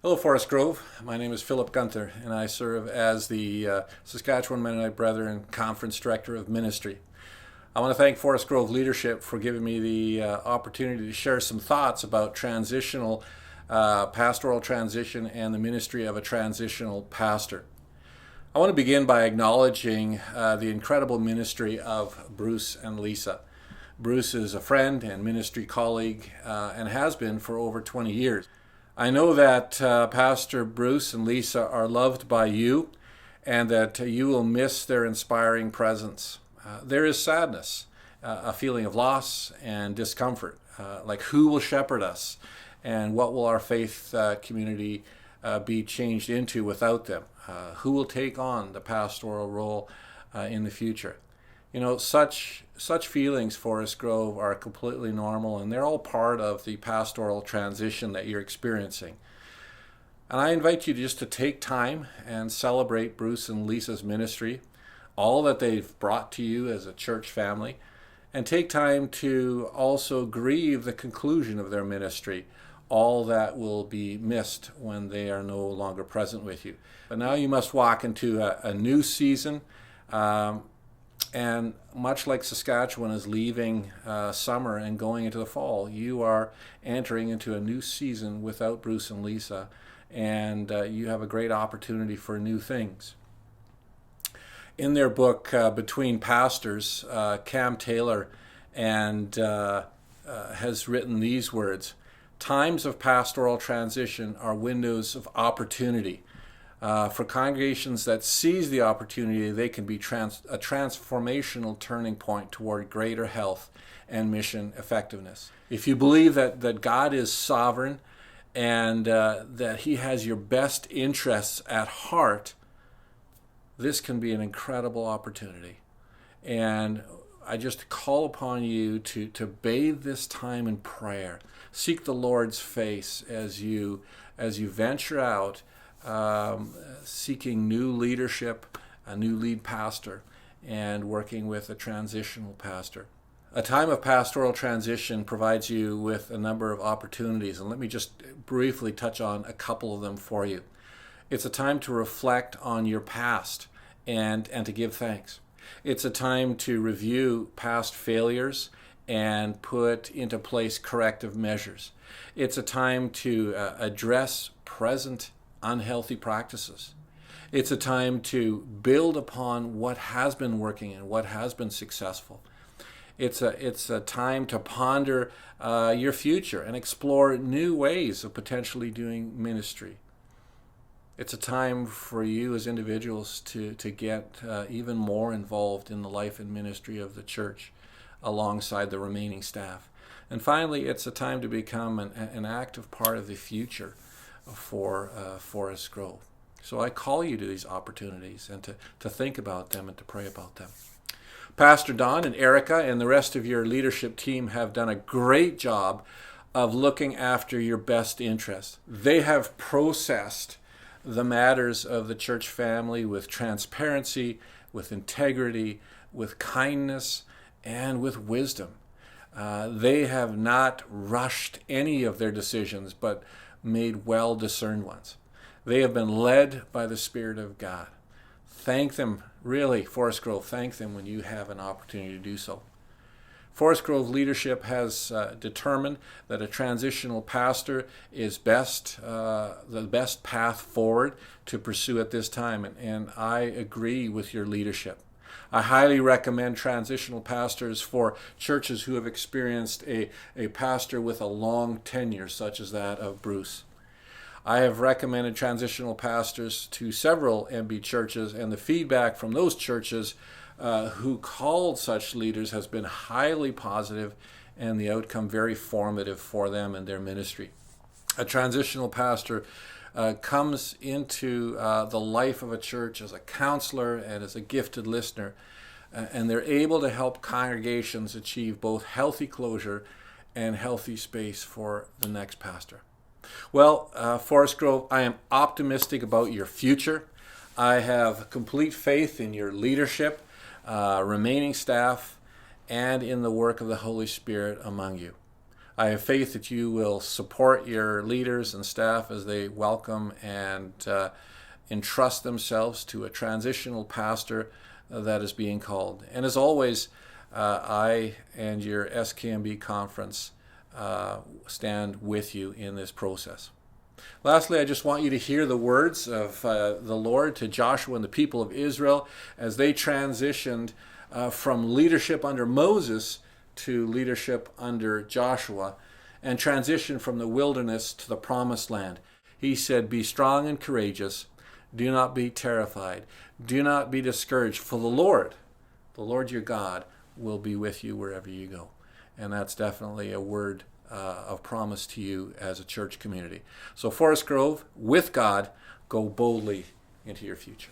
Hello, Forest Grove. My name is Philip Gunther, and I serve as the Saskatchewan Mennonite Brethren Conference Director of Ministry. I want to thank Forest Grove leadership for giving me the opportunity to share some thoughts about pastoral transition and the ministry of a transitional pastor. I want to begin by acknowledging the incredible ministry of Bruce and Lisa. Bruce is a friend and ministry colleague and has been for over 20 years. I know that Pastor Bruce and Lisa are loved by you and that you will miss their inspiring presence. There is sadness, a feeling of loss and discomfort, like who will shepherd us and what will our faith community be changed into without them? Who will take on the pastoral role in the future? You know, such feelings, Forest Grove, are completely normal, and they're all part of the pastoral transition that you're experiencing. And I invite you just to take time and celebrate Bruce and Lisa's ministry, all that they've brought to you as a church family, and take time to also grieve the conclusion of their ministry, all that will be missed when they are no longer present with you. But now you must walk into a new season. And much like Saskatchewan is leaving summer and going into the fall, you are entering into a new season without Bruce and Lisa, and you have a great opportunity for new things. In their book, Between Pastors, Cam Taylor has written these words: "Times of pastoral transition are windows of opportunity. For congregations that seize the opportunity, they can be a transformational turning point toward greater health and mission effectiveness." If you believe that God is sovereign and that He has your best interests at heart, this can be an incredible opportunity. And I just call upon you to bathe this time in prayer. Seek the Lord's face as you venture out, seeking new leadership, a new lead pastor, and working with a transitional pastor. A time of pastoral transition provides you with a number of opportunities, and let me just briefly touch on a couple of them for you. It's a time to reflect on your past and to give thanks. It's a time to review past failures and put into place corrective measures. It's a time to address present unhealthy practices. It's a time to build upon what has been working and what has been successful. It's a time to ponder your future and explore new ways of potentially doing ministry. It's a time for you as individuals to get even more involved in the life and ministry of the church alongside the remaining staff. And finally, it's a time to become an active part of the future for Forest Grove. So I call you to these opportunities and to think about them and to pray about them. Pastor Don and Erica and the rest of your leadership team have done a great job of looking after your best interests. They have processed the matters of the church family with transparency, with integrity, with kindness, and with wisdom. They have not rushed any of their decisions, but made well-discerned ones. They have been led by the Spirit of God. Thank them, really, Forest Grove, thank them when you have an opportunity to do so. Forest Grove leadership has determined that a transitional pastor is the best path forward to pursue at this time, and I agree with your leadership. I highly recommend transitional pastors for churches who have experienced a pastor with a long tenure, such as that of Bruce. I have recommended transitional pastors to several MB churches, and the feedback from those churches who called such leaders has been highly positive, and the outcome very formative for them and their ministry. A transitional pastor comes into the life of a church as a counselor and as a gifted listener, and they're able to help congregations achieve both healthy closure and healthy space for the next pastor. Well, Forest Grove, I am optimistic about your future. I have complete faith in your leadership, remaining staff, and in the work of the Holy Spirit among you. I have faith that you will support your leaders and staff as they welcome and entrust themselves to a transitional pastor that is being called. And as always, I and your SKMB conference stand with you in this process. Lastly, I just want you to hear the words of the Lord to Joshua and the people of Israel as they transitioned from leadership under Moses to leadership under Joshua and transitioned from the wilderness to the promised land. He said, "Be strong and courageous. Do not be terrified. Do not be discouraged, for the Lord your God, will be with you wherever you go." And that's definitely a word of promise to you as a church community. So Forest Grove, with God, go boldly into your future.